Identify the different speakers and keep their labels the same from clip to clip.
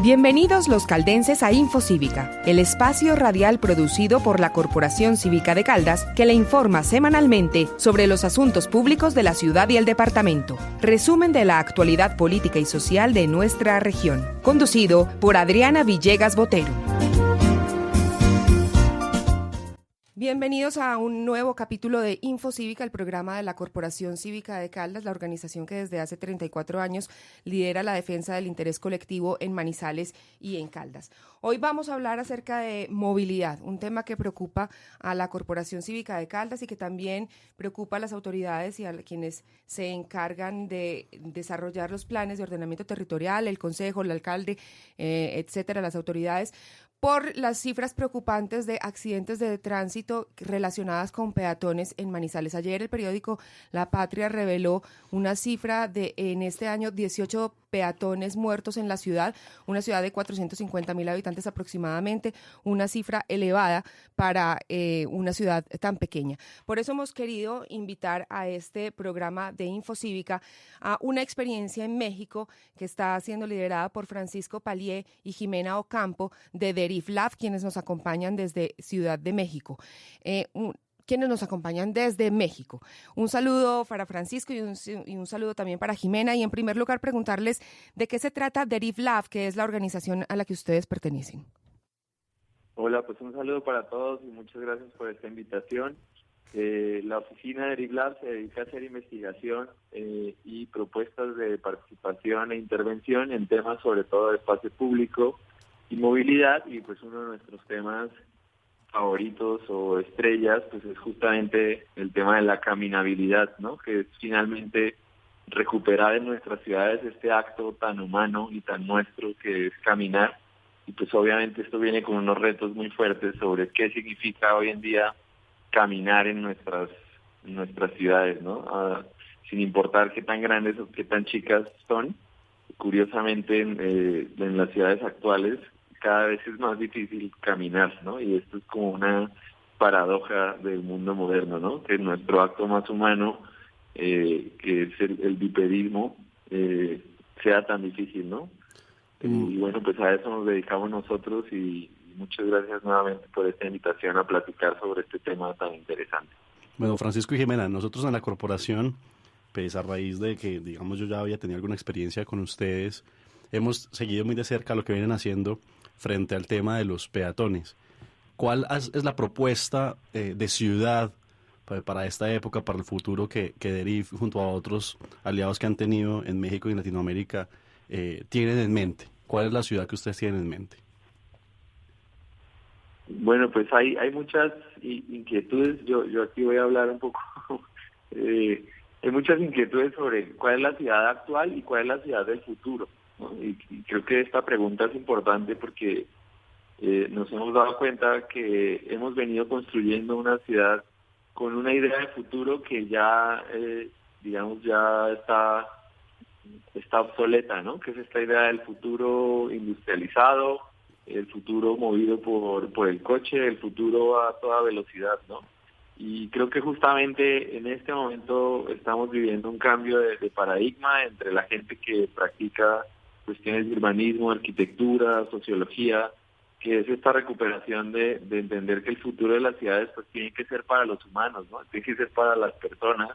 Speaker 1: Bienvenidos los caldenses a Infocívica, el espacio radial producido por la Corporación Cívica de Caldas que le informa semanalmente sobre los asuntos públicos de la ciudad y el departamento. Resumen de la actualidad política y social de nuestra región. Conducido por Adriana Villegas Botero. Bienvenidos a un nuevo capítulo de Infocívica, el programa de la Corporación Cívica de Caldas, la organización que desde hace 34 años lidera la defensa del interés colectivo en Manizales y en Caldas. Hoy vamos a hablar acerca de movilidad, un tema que preocupa a la Corporación Cívica de Caldas y que también preocupa a las autoridades y a quienes se encargan de desarrollar los planes de ordenamiento territorial, el consejo, el alcalde, etcétera, las autoridades, por las cifras preocupantes de accidentes de tránsito relacionadas con peatones en Manizales. Ayer el periódico La Patria reveló una cifra de, en este año, 18 peatones muertos en la ciudad, una ciudad de 450.000 habitantes aproximadamente, una cifra elevada para una ciudad tan pequeña. Por eso hemos querido invitar a este programa de Infocívica a una experiencia en México que está siendo liderada por Francisco Palié y Jimena Ocampo de Deriv Lab, quienes nos acompañan desde Ciudad de México. Un saludo para Francisco y un saludo también para Jimena. Y en primer lugar preguntarles de qué se trata Deriv Lab, que es la organización a la que ustedes pertenecen.
Speaker 2: Hola, pues un saludo para todos y muchas gracias por esta invitación. La oficina de Deriv Lab se dedica a hacer investigación y propuestas de participación e intervención en temas sobre todo de espacio público y movilidad, y pues uno de nuestros temas favoritos o estrellas pues es justamente el tema de la caminabilidad, ¿no? Que es finalmente recuperar en nuestras ciudades este acto tan humano y tan nuestro que es caminar, y pues obviamente esto viene con unos retos muy fuertes sobre qué significa hoy en día caminar en nuestras ciudades, ¿no? Sin importar qué tan grandes o qué tan chicas son. Curiosamente en las ciudades actuales cada vez es más difícil caminar, ¿no? Y esto es como una paradoja del mundo moderno, ¿no? Que nuestro acto más humano, que es el bipedismo, sea tan difícil, ¿no? Y bueno, pues a eso nos dedicamos nosotros, y muchas gracias nuevamente por esta invitación a platicar sobre este tema tan interesante.
Speaker 3: Bueno, Francisco y Jimena, nosotros en la corporación, pues a raíz de que, digamos, yo ya había tenido alguna experiencia con ustedes, hemos seguido muy de cerca lo que vienen haciendo frente al tema de los peatones. ¿Cuál es la propuesta de ciudad para esta época, para el futuro que Deriv, junto a otros aliados que han tenido en México y en Latinoamérica, tienen en mente? ¿Cuál es la ciudad que ustedes tienen en mente?
Speaker 2: Bueno, pues hay muchas inquietudes. Yo aquí voy a hablar un poco. Hay muchas inquietudes sobre cuál es la ciudad actual y cuál es la ciudad del futuro, ¿no? Y creo que esta pregunta es importante porque nos hemos dado cuenta que hemos venido construyendo una ciudad con una idea de futuro que ya, digamos, ya está obsoleta, ¿no? Que es esta idea del futuro industrializado, el futuro movido por el coche, el futuro a toda velocidad, ¿no? Y creo que justamente en este momento estamos viviendo un cambio de paradigma entre la gente que practica cuestiones de urbanismo, arquitectura, sociología, que es esta recuperación de entender que el futuro de las ciudades pues tiene que ser para los humanos, ¿no? Tiene que ser para las personas,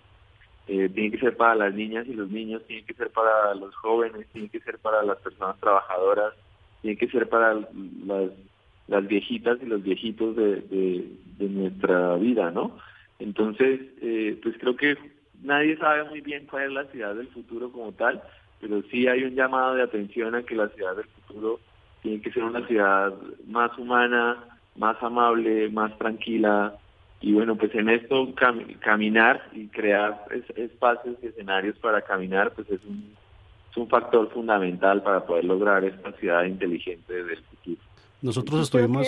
Speaker 2: tiene que ser para las niñas y los niños, tiene que ser para los jóvenes, tiene que ser para las personas trabajadoras, tiene que ser para las viejitas y los viejitos de nuestra vida, ¿no? Entonces, pues creo que nadie sabe muy bien cuál es la ciudad del futuro como tal, pero sí hay un llamado de atención a que la ciudad del futuro tiene que ser una ciudad más humana, más amable, más tranquila. Y bueno, pues en esto caminar y crear espacios y escenarios para caminar, pues es un factor fundamental para poder lograr esta ciudad inteligente del futuro.
Speaker 3: Nosotros estuvimos...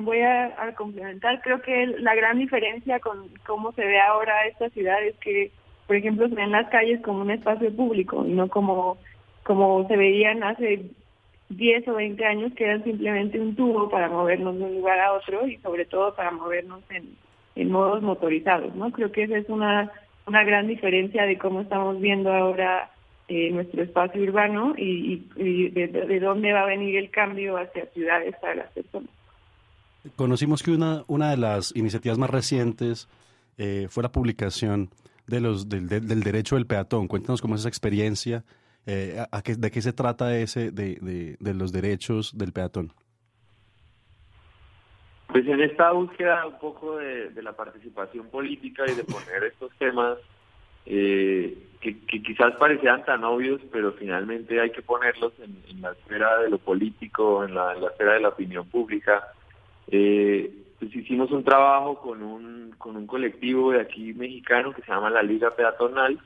Speaker 4: Voy a complementar. Creo que la gran diferencia con cómo se ve ahora esta ciudad es que, por ejemplo, se ven las calles como un espacio público y no como se veían hace 10 o 20 años, que eran simplemente un tubo para movernos de un lugar a otro y sobre todo para movernos en modos motorizados, ¿no? Creo que esa es una gran diferencia de cómo estamos viendo ahora nuestro espacio urbano y de dónde va a venir el cambio hacia ciudades para las personas.
Speaker 3: Conocimos que una de las iniciativas más recientes fue la publicación del derecho del peatón. Cuéntanos cómo es esa experiencia, de qué se trata de los derechos del peatón.
Speaker 2: Pues en esta búsqueda un poco de la participación política y de poner estos temas que quizás parecían tan obvios, pero finalmente hay que ponerlos en la esfera de lo político, en la esfera de la opinión pública. Pues hicimos un trabajo con un colectivo de aquí mexicano que se llama la Liga Peatonal,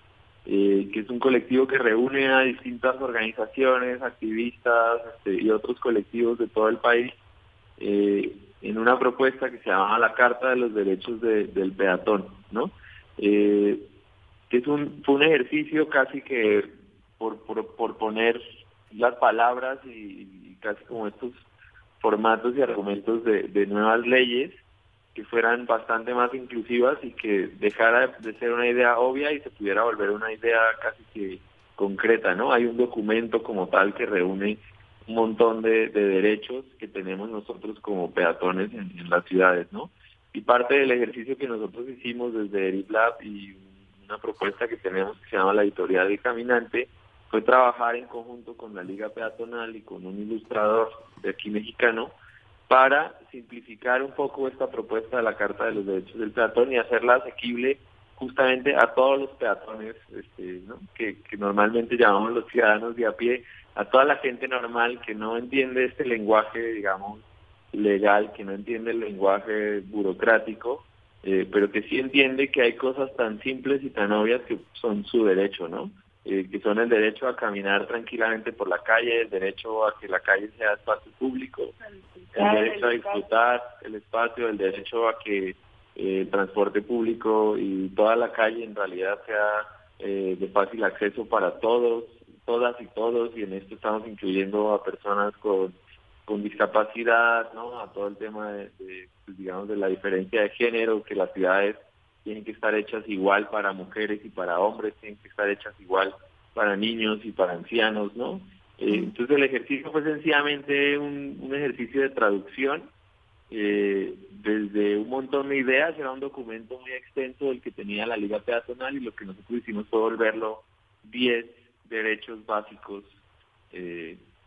Speaker 2: que es un colectivo que reúne a distintas organizaciones, activistas y otros colectivos de todo el país en una propuesta que se llama la Carta de los Derechos del Peatón, ¿no? Que fue un ejercicio casi que por poner las palabras y casi como estos formatos y argumentos de nuevas leyes que fueran bastante más inclusivas y que dejara de ser una idea obvia y se pudiera volver una idea casi que concreta, ¿no? Hay un documento como tal que reúne un montón de derechos que tenemos nosotros como peatones en las ciudades, ¿no? Y parte del ejercicio que nosotros hicimos desde ERIPLAB y una propuesta que tenemos que se llama la Editorial del Caminante fue trabajar en conjunto con la Liga Peatonal y con un ilustrador de aquí mexicano para simplificar un poco esta propuesta de la Carta de los Derechos del Peatón y hacerla asequible justamente a todos los peatones, ¿no? que normalmente llamamos los ciudadanos de a pie, a toda la gente normal que no entiende este lenguaje, digamos, legal, que no entiende el lenguaje burocrático, pero que sí entiende que hay cosas tan simples y tan obvias que son su derecho, ¿no? Que son el derecho a caminar tranquilamente por la calle, el derecho a que la calle sea espacio público, el derecho a disfrutar el espacio, el derecho a que el transporte público y toda la calle en realidad sea de fácil acceso para todos, todas y todos, y en esto estamos incluyendo a personas con discapacidad, ¿no? A todo el tema pues, digamos, de la diferencia de género, que las ciudades tienen que estar hechas igual para mujeres y para hombres, tienen que estar hechas igual para niños y para ancianos, ¿no? Entonces el ejercicio fue sencillamente un ejercicio de traducción desde un montón de ideas. Era un documento muy extenso del que tenía la Liga Peatonal, y lo que nosotros hicimos fue volverlo 10 derechos básicos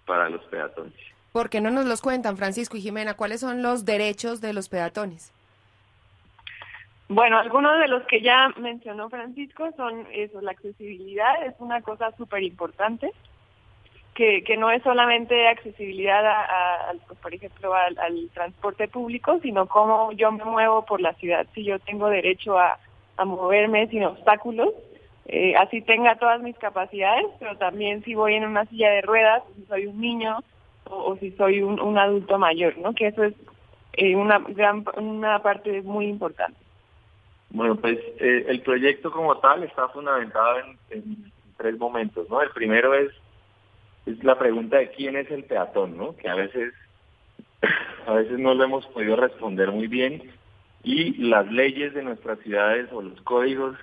Speaker 2: para los peatones.
Speaker 1: ¿Por qué no nos los cuentan, Francisco y Jimena? ¿Cuáles son los derechos de los peatones?
Speaker 4: Bueno, algunos de los que ya mencionó Francisco son eso, la accesibilidad es una cosa súper importante, que no es solamente accesibilidad pues, por ejemplo, al transporte público, sino cómo yo me muevo por la ciudad. Si yo tengo derecho a moverme sin obstáculos, así tenga todas mis capacidades, pero también si voy en una silla de ruedas, si soy un niño o si soy un adulto mayor, ¿no? Que eso es una parte muy importante.
Speaker 2: Bueno, pues el proyecto como tal está fundamentado en 3 momentos, ¿no? El primero es la pregunta de quién es el peatón, ¿no? Que a veces no lo hemos podido responder muy bien, y las leyes de nuestras ciudades o los códigos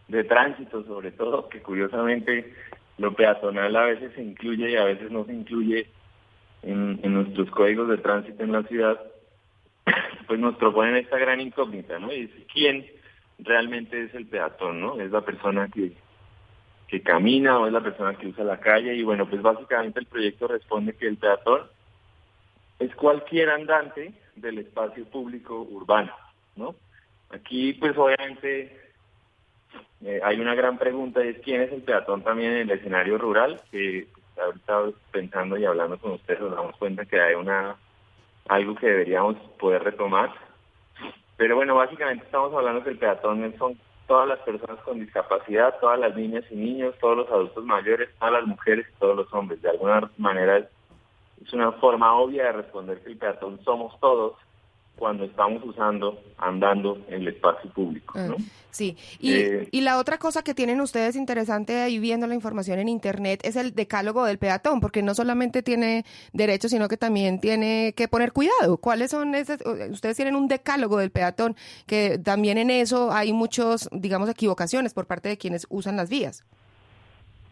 Speaker 2: de tránsito, sobre todo, que curiosamente lo peatonal a veces se incluye y a veces no se incluye en nuestros códigos de tránsito en la ciudad, pues nos proponen esta gran incógnita, ¿no? Y es quién realmente es el peatón, ¿no? ¿Es la persona que camina o es la persona que usa la calle? Y bueno, pues básicamente el proyecto responde que el peatón es cualquier andante del espacio público urbano, ¿no? Aquí pues obviamente hay una gran pregunta, es quién es el peatón también en el escenario rural, que pues, ahorita pensando y hablando con ustedes nos damos cuenta que hay algo que deberíamos poder retomar. Pero bueno, básicamente estamos hablando que el peatón son todas las personas con discapacidad, todas las niñas y niños, todos los adultos mayores, todas las mujeres y todos los hombres. De alguna manera es una forma obvia de responder que el peatón somos todos cuando estamos andando en el espacio público, ¿no?
Speaker 1: Sí, y la otra cosa que tienen ustedes interesante ahí viendo la información en internet es el decálogo del peatón, porque no solamente tiene derechos, sino que también tiene que poner cuidado. ¿Cuáles son esos? Ustedes tienen un decálogo del peatón, que también en eso hay muchos, digamos, equivocaciones por parte de quienes usan las vías.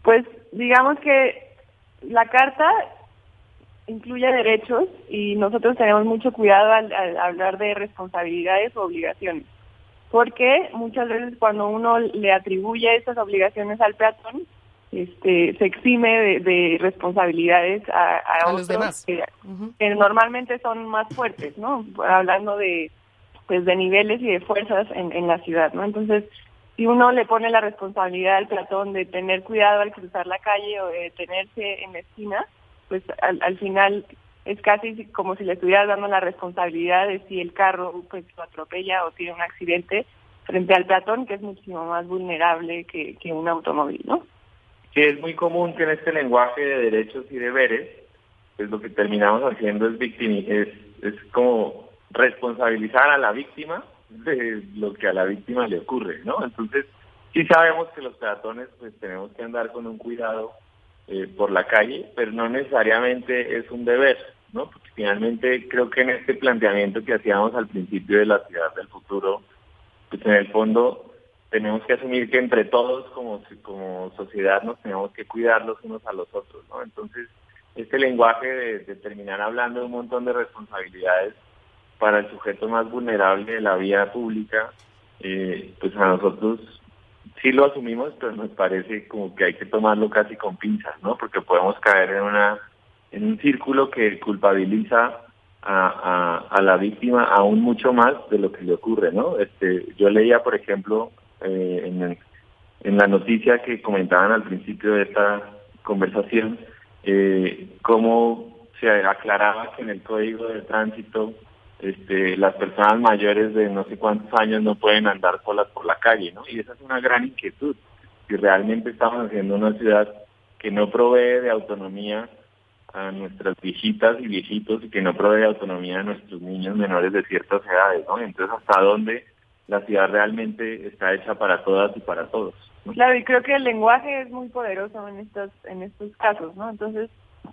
Speaker 4: Pues digamos que la carta incluye derechos y nosotros tenemos mucho cuidado al hablar de responsabilidades o obligaciones, porque muchas veces cuando uno le atribuye estas obligaciones al peatón, se exime de responsabilidades a
Speaker 1: los
Speaker 4: otros
Speaker 1: demás.
Speaker 4: Que normalmente son más fuertes, ¿no? Hablando de niveles y de fuerzas en la ciudad, ¿no? Entonces, si uno le pone la responsabilidad al peatón de tener cuidado al cruzar la calle o de detenerse en la esquina, pues al final es casi como si le estuvieras dando la responsabilidad de si el carro pues lo atropella o tiene un accidente frente al peatón, que es muchísimo más vulnerable que un automóvil, ¿no?
Speaker 2: Sí, es muy común que en este lenguaje de derechos y deberes, pues lo que terminamos haciendo es como responsabilizar a la víctima de lo que a la víctima le ocurre, ¿no? Entonces, sí sabemos que los peatones pues tenemos que andar con un cuidado por la calle, pero no necesariamente es un deber, ¿no? Porque finalmente creo que en este planteamiento que hacíamos al principio de la ciudad del futuro, pues en el fondo tenemos que asumir que entre todos como sociedad nos tenemos que cuidar los unos a los otros, ¿no? Entonces, este lenguaje de terminar hablando de un montón de responsabilidades para el sujeto más vulnerable de la vía pública, pues a nosotros sí lo asumimos, pero nos parece como que hay que tomarlo casi con pinzas, ¿no? Porque podemos caer en un círculo que culpabiliza a la víctima aún mucho más de lo que le ocurre, ¿no? Yo leía, por ejemplo, en la noticia que comentaban al principio de esta conversación, cómo se aclaraba que en el Código de Tránsito las personas mayores de no sé cuántos años no pueden andar solas por la calle, ¿no? Y esa es una gran inquietud. Si realmente estamos haciendo una ciudad que no provee de autonomía a nuestras viejitas y viejitos y que no provee de autonomía a nuestros niños menores de ciertas edades, ¿no? Entonces, ¿hasta dónde la ciudad realmente está hecha para todas y para todos, ¿no?
Speaker 4: Claro, y creo que el lenguaje es muy poderoso en estos casos, ¿no? Entonces,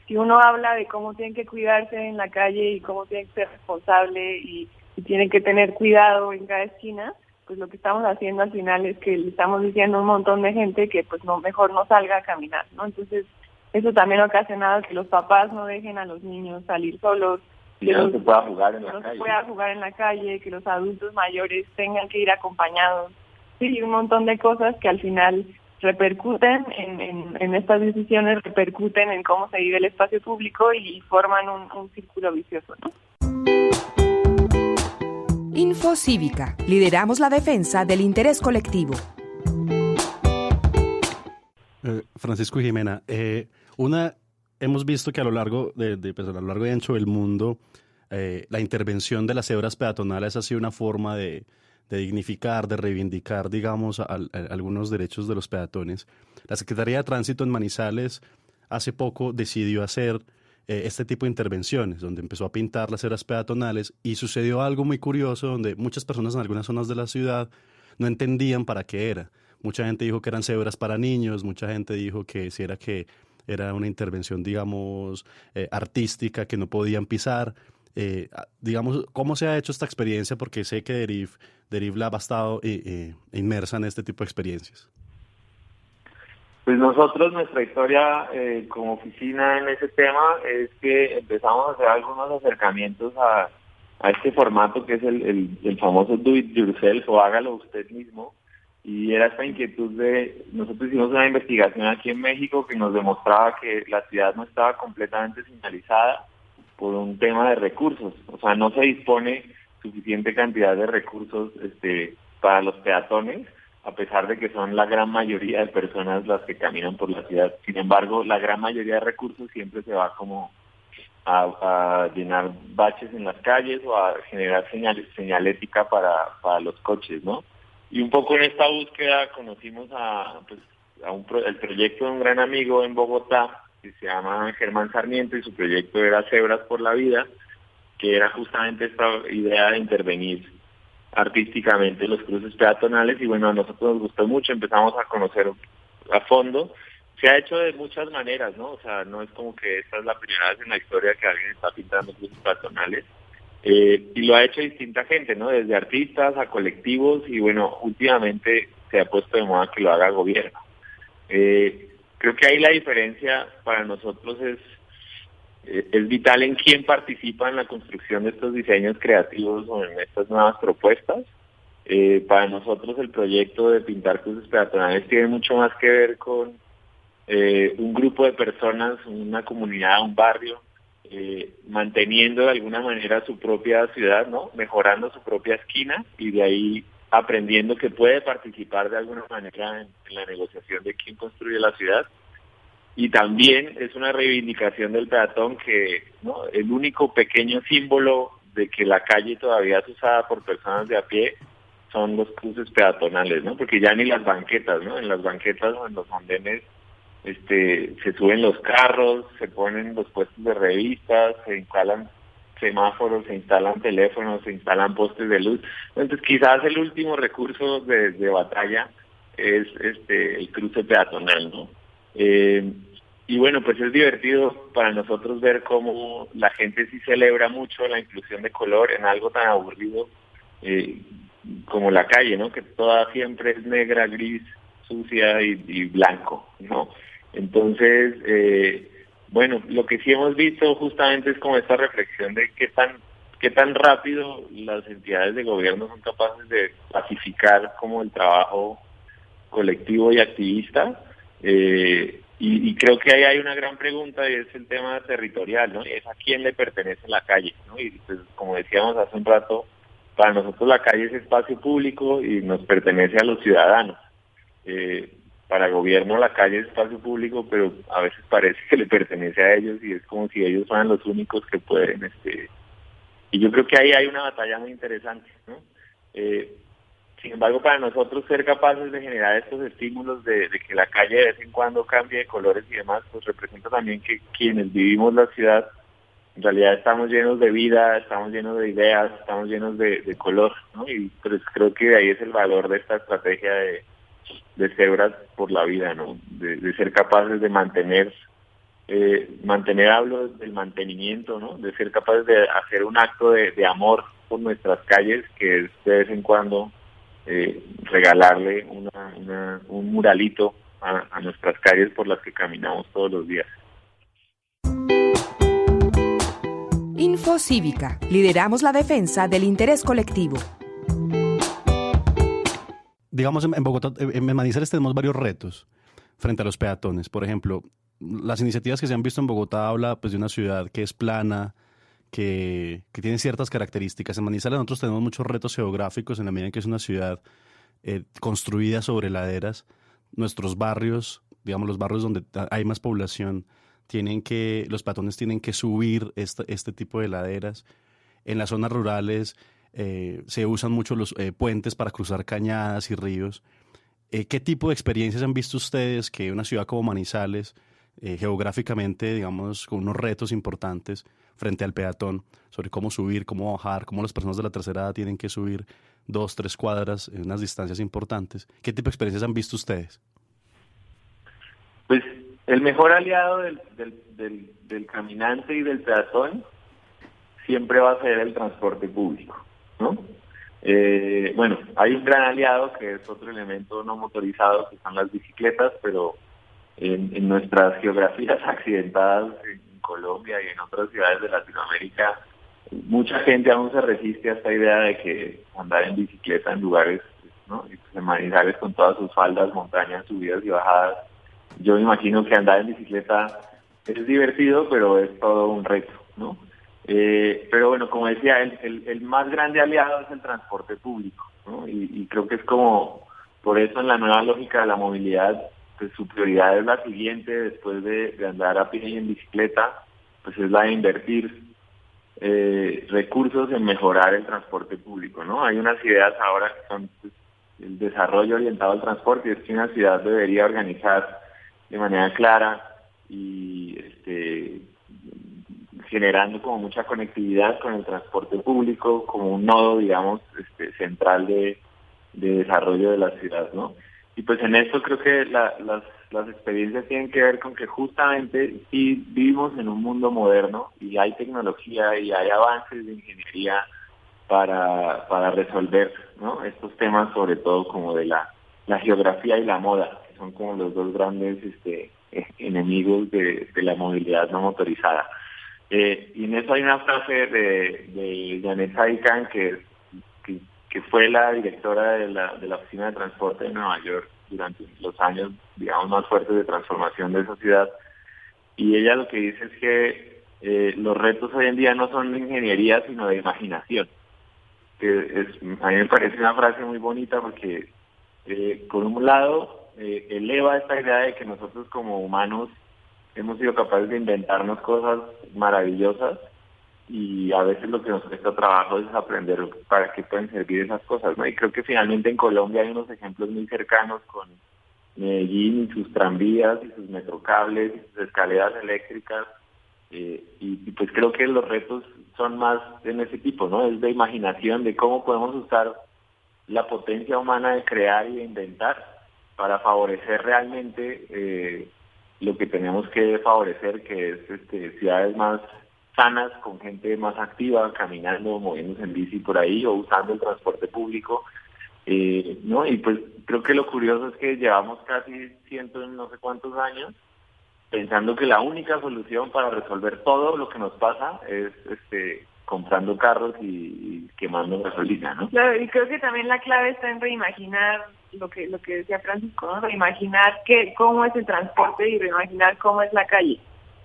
Speaker 4: si uno habla de cómo tienen que cuidarse en la calle y cómo tienen que ser responsable y tienen que tener cuidado en cada esquina, pues lo que estamos haciendo al final es que le estamos diciendo a un montón de gente que pues mejor no salga a caminar, ¿no? Entonces, eso también ha ocasionado que los papás no dejen a los niños salir solos,
Speaker 2: que no se pueda jugar en la
Speaker 4: calle.
Speaker 2: No
Speaker 4: se pueda jugar en la calle, que los adultos mayores tengan que ir acompañados. Sí, un montón de cosas que al final repercuten en estas decisiones, repercuten en cómo se vive el espacio público y forman un círculo vicioso, ¿no?
Speaker 1: Info Cívica. Lideramos la defensa del interés colectivo.
Speaker 3: Francisco y Jimena, hemos visto que a lo largo a lo largo y ancho del mundo, la intervención de las cebras peatonales ha sido una forma de dignificar, de reivindicar, digamos, algunos derechos de los peatones. La Secretaría de Tránsito en Manizales hace poco decidió hacer este tipo de intervenciones, donde empezó a pintar las cebras peatonales y sucedió algo muy curioso, donde muchas personas en algunas zonas de la ciudad no entendían para qué era. Mucha gente dijo que eran cebras para niños, mucha gente dijo que era una intervención, digamos, artística, que no podían pisar. Digamos, ¿cómo se ha hecho esta experiencia? Porque sé que Derif la ha estado inmersa en este tipo de experiencias.
Speaker 2: Pues nosotros, nuestra historia como oficina en ese tema es que empezamos a hacer algunos acercamientos a este formato que es el famoso do it yourself o hágalo usted mismo. Y era esta inquietud nosotros hicimos una investigación aquí en México que nos demostraba que la ciudad no estaba completamente señalizada por un tema de recursos. O sea, no se dispone suficiente cantidad de recursos para los peatones, a pesar de que son la gran mayoría de personas las que caminan por la ciudad. Sin embargo, la gran mayoría de recursos siempre se va como a llenar baches en las calles o a generar señalética para los coches, ¿no? Y un poco en esta búsqueda conocimos el proyecto de un gran amigo en Bogotá que se llama Germán Sarmiento y su proyecto era Cebras por la Vida, que era justamente esta idea de intervenir artísticamente los cruces peatonales y bueno, a nosotros nos gustó mucho, empezamos a conocer a fondo. Se ha hecho de muchas maneras, ¿no? O sea, no es como que esta es la primera vez en la historia que alguien está pintando cruces peatonales. Y lo ha hecho distinta gente, ¿no? Desde artistas a colectivos y bueno, últimamente se ha puesto de moda que lo haga gobierno. Creo que ahí la diferencia para nosotros es vital en quién participa en la construcción de estos diseños creativos o en estas nuevas propuestas. Para nosotros el proyecto de pintar cruces peatonales tiene mucho más que ver con un grupo de personas, una comunidad, un barrio, manteniendo de alguna manera su propia ciudad, ¿no? Mejorando su propia esquina y de ahí aprendiendo que puede participar de alguna manera en la negociación de quién construye la ciudad. Y también es una reivindicación del peatón que, ¿no? El único pequeño símbolo de que la calle todavía es usada por personas de a pie son los cruces peatonales, ¿no? Porque ya ni las banquetas, ¿no? En las banquetas o en los andenes se suben los carros, se ponen los puestos de revistas, se instalan semáforos, se instalan teléfonos, se instalan postes de luz. Entonces quizás el último recurso de batalla es el cruce peatonal, ¿no? Y bueno, pues es divertido para nosotros ver cómo la gente sí celebra mucho la inclusión de color en algo tan aburrido como la calle, ¿no? Que toda siempre es negra, gris, sucia y blanco, ¿no? Entonces, bueno, lo que sí hemos visto justamente es como esta reflexión de qué tan rápido las entidades de gobierno son capaces de pacificar como el trabajo colectivo y activista. Y creo que ahí hay una gran pregunta y es el tema territorial, ¿no? Es a quién le pertenece la calle, ¿no? Y pues como decíamos hace un rato, para nosotros la calle es espacio público y nos pertenece a los ciudadanos. Para el gobierno la calle es espacio público, pero a veces parece que le pertenece a ellos y es como si ellos fueran los únicos que pueden. Y yo creo que ahí hay una batalla muy interesante, ¿no? Sin embargo, para nosotros ser capaces de generar estos estímulos de que la calle de vez en cuando cambie de colores y demás, pues representa también que quienes vivimos la ciudad, en realidad estamos llenos de vida, estamos llenos de ideas, estamos llenos de color, ¿no? Y pues creo que de ahí es el valor de esta estrategia de Cebras por la vida, ¿no? De ser capaces de mantener, hablo del mantenimiento, ¿no? De ser capaces de hacer un acto de amor por nuestras calles, que es de vez en cuando regalarle un muralito a nuestras calles por las que caminamos todos los días.
Speaker 1: Info Cívica. Lideramos la defensa del interés colectivo.
Speaker 3: Digamos, en Bogotá, en Manizales tenemos varios retos frente a los peatones. Por ejemplo, las iniciativas que se han visto en Bogotá habla pues de una ciudad que es plana, que tiene ciertas características. En Manizales nosotros tenemos muchos retos geográficos en la medida en que es una ciudad construida sobre laderas. Nuestros barrios, digamos los barrios donde hay más población, los peatones tienen que subir este tipo de laderas. En las zonas rurales se usan mucho los puentes para cruzar cañadas y ríos. ¿Qué tipo de experiencias han visto ustedes que una ciudad como Manizales, geográficamente, digamos, con unos retos importantes frente al peatón, sobre cómo subir, cómo bajar, cómo las personas de la tercera edad tienen que subir 2-3 cuadras en unas distancias importantes? ¿Qué tipo de experiencias han visto ustedes?
Speaker 2: Pues el mejor aliado del caminante y del peatón siempre va a ser el transporte público, ¿no? Bueno, hay un gran aliado que es otro elemento no motorizado, que son las bicicletas, pero en nuestras geografías accidentadas en Colombia y en otras ciudades de Latinoamérica, mucha gente aún se resiste a esta idea de que andar en bicicleta en lugares, ¿no? Y pues en Manizales con todas sus faldas, montañas, subidas y bajadas. Yo me imagino que andar en bicicleta es divertido, pero es todo un reto, ¿no? Pero bueno, como decía, el más grande aliado es el transporte público, ¿no? Y creo que es como, por eso en la nueva lógica de la movilidad, pues su prioridad es la siguiente, después de andar a pie y en bicicleta, pues es la de invertir recursos en mejorar el transporte público, ¿no? Hay unas ideas ahora que son pues, el desarrollo orientado al transporte, y es que una ciudad debería organizar de manera clara y generando como mucha conectividad con el transporte público como un nodo, digamos, central de desarrollo de la ciudad, ¿no? Y pues en esto creo que las experiencias tienen que ver con que justamente sí vivimos en un mundo moderno y hay tecnología y hay avances de ingeniería para resolver, ¿no? Estos temas, sobre todo como de la geografía y la moda, que son como los dos grandes enemigos de la movilidad no motorizada. Y en eso hay una frase de Janet Saikan, que fue la directora de la Oficina de Transporte de Nueva York durante los años, digamos, más fuertes de transformación de esa ciudad. Y ella lo que dice es que los retos hoy en día no son de ingeniería, sino de imaginación. A mí me parece una frase muy bonita porque, por un lado, eleva esta idea de que nosotros como humanos hemos sido capaces de inventarnos cosas maravillosas, y a veces lo que nos cuesta trabajo es aprender para qué pueden servir esas cosas, ¿no? Y creo que finalmente en Colombia hay unos ejemplos muy cercanos con Medellín y sus tranvías y sus metrocables y sus escaleras eléctricas, y pues creo que los retos son más en ese tipo, ¿no? Es de imaginación, de cómo podemos usar la potencia humana de crear y de inventar para favorecer realmente lo que tenemos que favorecer, que es ciudades más sanas, con gente más activa, caminando, moviéndose en bici por ahí o usando el transporte público, ¿no? Y pues creo que lo curioso es que llevamos casi no sé cuántos años pensando que la única solución para resolver todo lo que nos pasa es comprando carros y quemando gasolina, ¿no?
Speaker 4: Claro, y creo que también la clave está en reimaginar lo que decía Francisco, ¿no? Reimaginar cómo es el transporte y reimaginar cómo es la calle,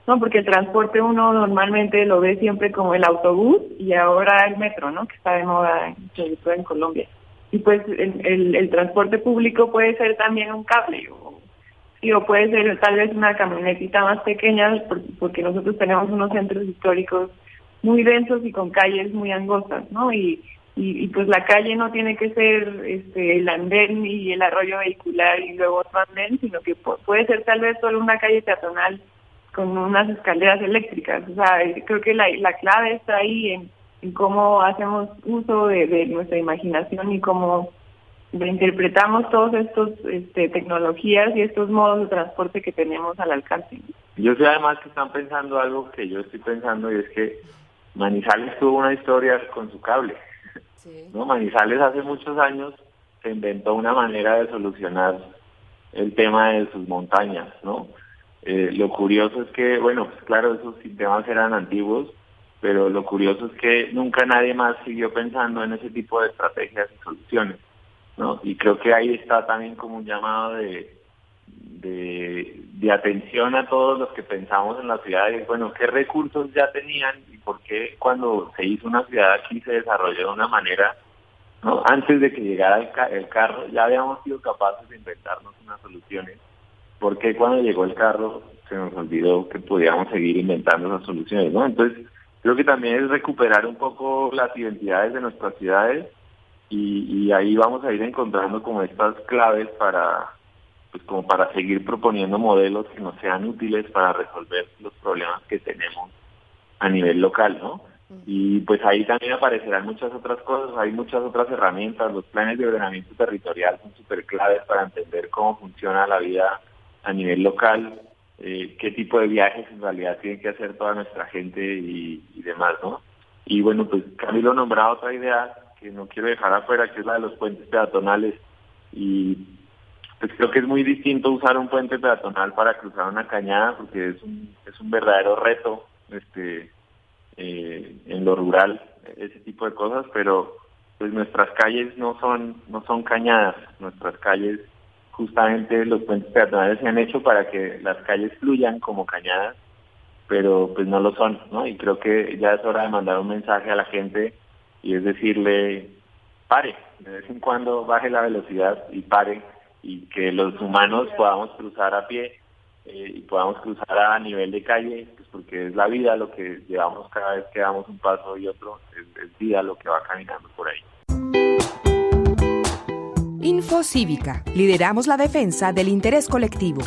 Speaker 4: ¿no? Porque el transporte uno normalmente lo ve siempre como el autobús y ahora el metro, ¿no? Que está de moda sobre todo en Colombia. Y pues el transporte público puede ser también un cable o puede ser tal vez una camionetita más pequeña, porque nosotros tenemos unos centros históricos muy densos y con calles muy angostas, ¿no? Y pues la calle no tiene que ser el andén y el arroyo vehicular y luego otro andén, sino que puede ser tal vez solo una calle peatonal con unas escaleras eléctricas. O sea, creo que la clave está ahí en cómo hacemos uso de nuestra imaginación y cómo interpretamos todos estos tecnologías y estos modos de transporte que tenemos al alcance.
Speaker 2: Yo sé además que están pensando algo que yo estoy pensando, y es que Manizales tuvo una historia con su cable. Sí. ¿No? Manizales hace muchos años se inventó una manera de solucionar el tema de sus montañas, ¿no? Lo curioso es que, bueno, pues claro, esos sistemas eran antiguos, pero lo curioso es que nunca nadie más siguió pensando en ese tipo de estrategias y soluciones, ¿no? Y creo que ahí está también como un llamado de atención a todos los que pensamos en la ciudad, y bueno, qué recursos ya tenían y por qué cuando se hizo una ciudad aquí se desarrolló de una manera, ¿no? Antes de que llegara el carro ya habíamos sido capaces de inventarnos unas soluciones. ¿Por qué cuando llegó el carro se nos olvidó que podíamos seguir inventando esas soluciones, ¿no? Entonces creo que también es recuperar un poco las identidades de nuestras ciudades, y ahí vamos a ir encontrando como estas claves para seguir proponiendo modelos que nos sean útiles para resolver los problemas que tenemos a nivel local, ¿no? Y pues ahí también aparecerán muchas otras cosas, hay muchas otras herramientas. Los planes de ordenamiento territorial son súper claves para entender cómo funciona la vida a nivel local, qué tipo de viajes en realidad tiene que hacer toda nuestra gente y demás, ¿no? Y bueno, pues Camilo nombraba otra idea que no quiero dejar afuera, que es la de los puentes peatonales, y pues creo que es muy distinto usar un puente peatonal para cruzar una cañada, porque es un verdadero reto en lo rural, ese tipo de cosas, pero pues nuestras calles no son cañadas. Nuestras calles, justamente los puentes peatonales se han hecho para que las calles fluyan como cañadas, pero pues no lo son, ¿no? Y creo que ya es hora de mandar un mensaje a la gente, y es decirle, pare, de vez en cuando baje la velocidad y pare, y que los humanos podamos cruzar a pie y podamos cruzar a nivel de calle, pues porque es la vida lo que llevamos cada vez que damos un paso y otro, es vida lo que va caminando por ahí.
Speaker 1: Info Cívica. Lideramos la defensa del interés colectivo.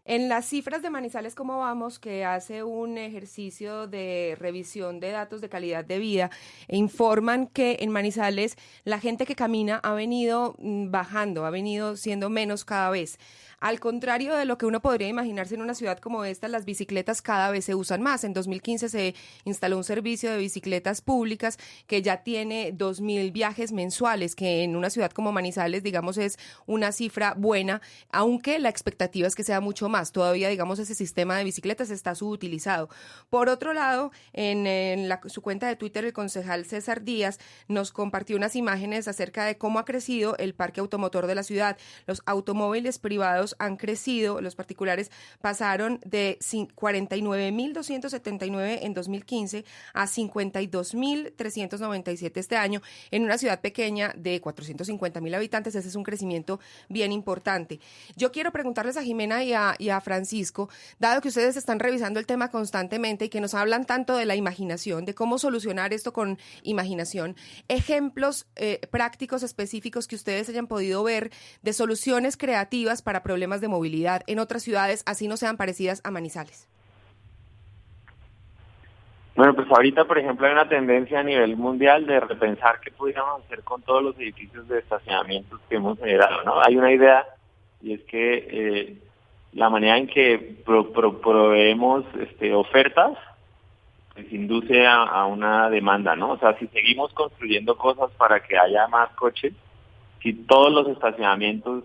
Speaker 1: En las cifras de Manizales ¿Cómo vamos?, que hace un ejercicio de revisión de datos de calidad de vida, informan que en Manizales la gente que camina ha venido bajando, ha venido siendo menos cada vez. Al contrario de lo que uno podría imaginarse en una ciudad como esta, las bicicletas cada vez se usan más. En 2015 se instaló un servicio de bicicletas públicas que ya tiene 2.000 viajes mensuales, que en una ciudad como Manizales, digamos, es una cifra buena, aunque la expectativa es que sea mucho más. Todavía, digamos, ese sistema de bicicletas está subutilizado. Por otro lado, en su cuenta de Twitter, el concejal César Díaz nos compartió unas imágenes acerca de cómo ha crecido el parque automotor de la ciudad. Los automóviles privados han crecido, los particulares pasaron de 49.279 en 2015 a 52.397 este año, en una ciudad pequeña de 450.000 habitantes. Ese es un crecimiento bien importante. Yo quiero preguntarles a Jimena y a Francisco, dado que ustedes están revisando el tema constantemente y que nos hablan tanto de la imaginación, de cómo solucionar esto con imaginación, ejemplos prácticos específicos que ustedes hayan podido ver de soluciones creativas para problemas de movilidad en otras ciudades, así no sean parecidas a Manizales.
Speaker 2: Bueno, pues ahorita, por ejemplo, hay una tendencia a nivel mundial de repensar qué pudiéramos hacer con todos los edificios de estacionamientos que hemos generado, ¿no? Hay una idea, y es que la manera en que proveemos ofertas pues induce a una demanda, ¿no? O sea, si seguimos construyendo cosas para que haya más coches, si todos los estacionamientos,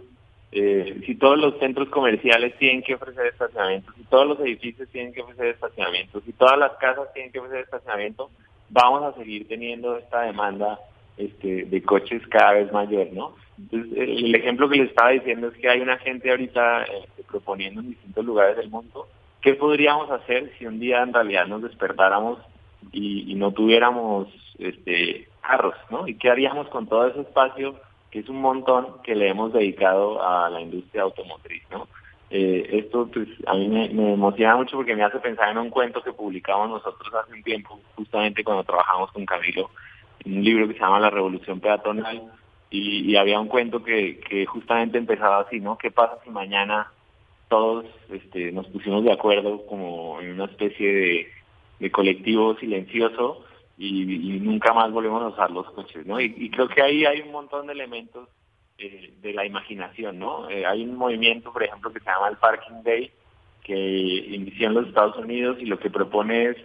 Speaker 2: si todos los centros comerciales tienen que ofrecer estacionamientos, si todos los edificios tienen que ofrecer estacionamientos, si todas las casas tienen que ofrecer estacionamiento, vamos a seguir teniendo esta demanda de coches cada vez mayor, ¿no? Entonces, el ejemplo que les estaba diciendo es que hay una gente ahorita proponiendo en distintos lugares del mundo qué podríamos hacer si un día en realidad nos despertáramos y no tuviéramos carros, ¿no? Y qué haríamos con todo ese espacio, que es un montón, que le hemos dedicado a la industria automotriz, ¿no? Esto pues a mí me emociona mucho porque me hace pensar en un cuento que publicamos nosotros hace un tiempo, justamente cuando trabajamos con Camilo, en un libro que se llama La Revolución Peatonal, y había un cuento que justamente empezaba así, ¿no? ¿Qué pasa si mañana todos nos pusimos de acuerdo como en una especie de colectivo silencioso y nunca más volvemos a usar los coches, ¿no? Y creo que ahí hay un montón de elementos de la imaginación, ¿no? Hay un movimiento, por ejemplo, que se llama el Parking Day, que inició en los Estados Unidos y lo que propone es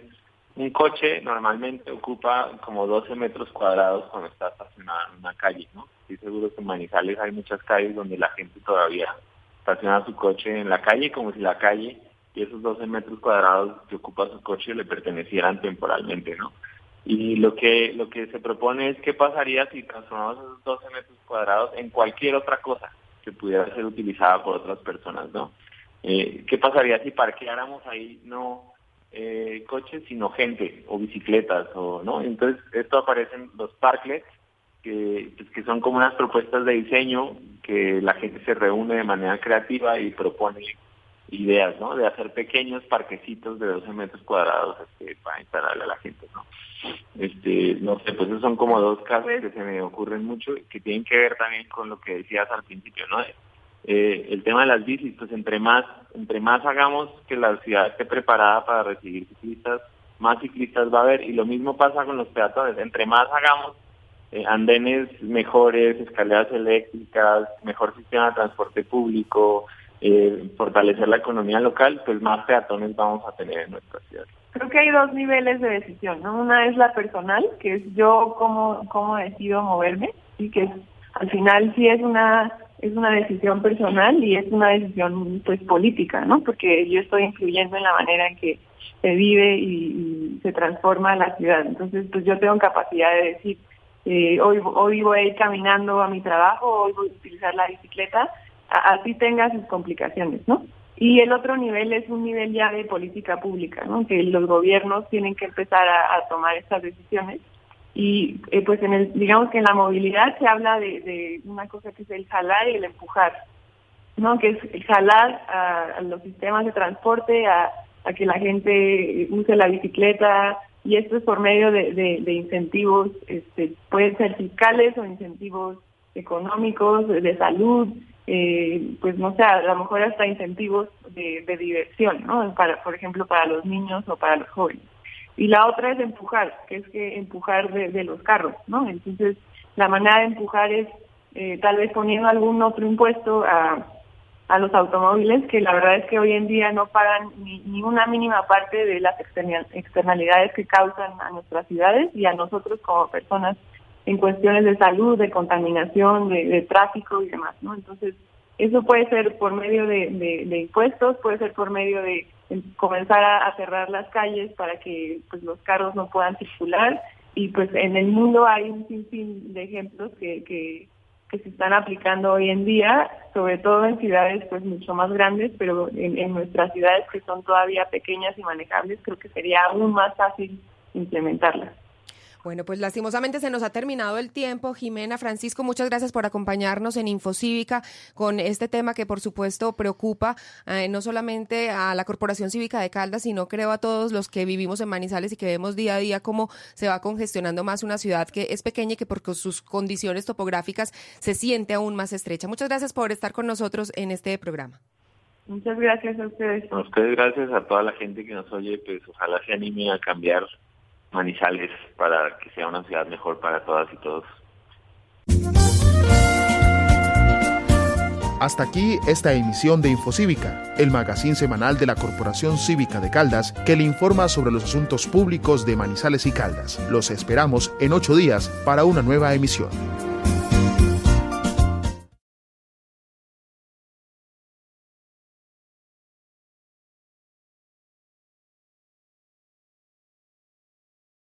Speaker 2: un coche normalmente ocupa como 12 metros cuadrados cuando está estacionado en una calle, ¿no? Estoy seguro que en Manizales hay muchas calles donde la gente todavía estaciona su coche en la calle como si la calle y esos 12 metros cuadrados que ocupa su coche le pertenecieran temporalmente, ¿no? Y lo que se propone es qué pasaría si transformamos esos 12 metros cuadrados en cualquier otra cosa que pudiera ser utilizada por otras personas, ¿no? ¿Qué pasaría si parqueáramos ahí no coches sino gente o bicicletas o no? Entonces esto aparecen los parklets que son como unas propuestas de diseño que la gente se reúne de manera creativa y propone ideas, ¿no? De hacer pequeños parquecitos de 12 metros cuadrados para instalarle a la gente, ¿no? No sé, pues esos son como dos casos que se me ocurren mucho que tienen que ver también con lo que decías al principio, ¿no? El tema de las bicis, pues entre más hagamos que la ciudad esté preparada para recibir ciclistas, más ciclistas va a haber, y lo mismo pasa con los peatones, entre más hagamos andenes mejores, escaleras eléctricas, mejor sistema de transporte público, fortalecer la economía local, pues más peatones vamos a tener en nuestra ciudad.
Speaker 4: Creo que hay dos niveles de decisión, ¿no? Una es la personal, que es yo cómo decido moverme, y que al final sí es una decisión personal y es una decisión pues política, ¿no? Porque yo estoy influyendo en la manera en que se vive y se transforma la ciudad. Entonces, pues yo tengo capacidad de decir, hoy voy a ir caminando a mi trabajo, hoy voy a utilizar la bicicleta, así tenga sus complicaciones, ¿no? Y el otro nivel es un nivel ya de política pública, ¿no? Que los gobiernos tienen que empezar a tomar estas decisiones. Y pues digamos que en la movilidad se habla de una cosa que es el jalar y el empujar, ¿no? Que es el jalar a los sistemas de transporte, a que la gente use la bicicleta, y esto es por medio de incentivos, pueden ser fiscales o incentivos económicos, de salud, pues no sé, a lo mejor hasta incentivos de diversión, ¿no? Por ejemplo, para los niños o para los jóvenes. Y la otra es empujar, que es que empujar de los carros, ¿no? Entonces, la manera de empujar es tal vez poniendo algún otro impuesto a a los automóviles, que la verdad es que hoy en día no pagan ni una mínima parte de las externalidades que causan a nuestras ciudades y a nosotros como personas en cuestiones de salud, de contaminación, de tráfico y demás, ¿no? Entonces, eso puede ser por medio de impuestos, puede ser por medio de comenzar a cerrar las calles para que pues los carros no puedan circular, y pues en el mundo hay un sinfín de ejemplos que se están aplicando hoy en día, sobre todo en ciudades pues mucho más grandes, pero en nuestras ciudades que son todavía pequeñas y manejables, creo que sería aún más fácil implementarlas.
Speaker 1: Bueno, pues lastimosamente se nos ha terminado el tiempo. Jimena, Francisco, muchas gracias por acompañarnos en Infocívica con este tema que por supuesto preocupa no solamente a la Corporación Cívica de Caldas, sino creo a todos los que vivimos en Manizales y que vemos día a día cómo se va congestionando más una ciudad que es pequeña y que por sus condiciones topográficas se siente aún más estrecha. Muchas gracias por estar con nosotros en este programa.
Speaker 4: Muchas gracias a ustedes.
Speaker 2: A ustedes, gracias a toda la gente que nos oye, pues ojalá se anime a cambiar Manizales para que sea una ciudad mejor para todas y todos.
Speaker 5: Hasta aquí esta emisión de Infocívica, el magazín semanal de la Corporación Cívica de Caldas que le informa sobre los asuntos públicos de Manizales y Caldas. Los esperamos en 8 días para una nueva emisión.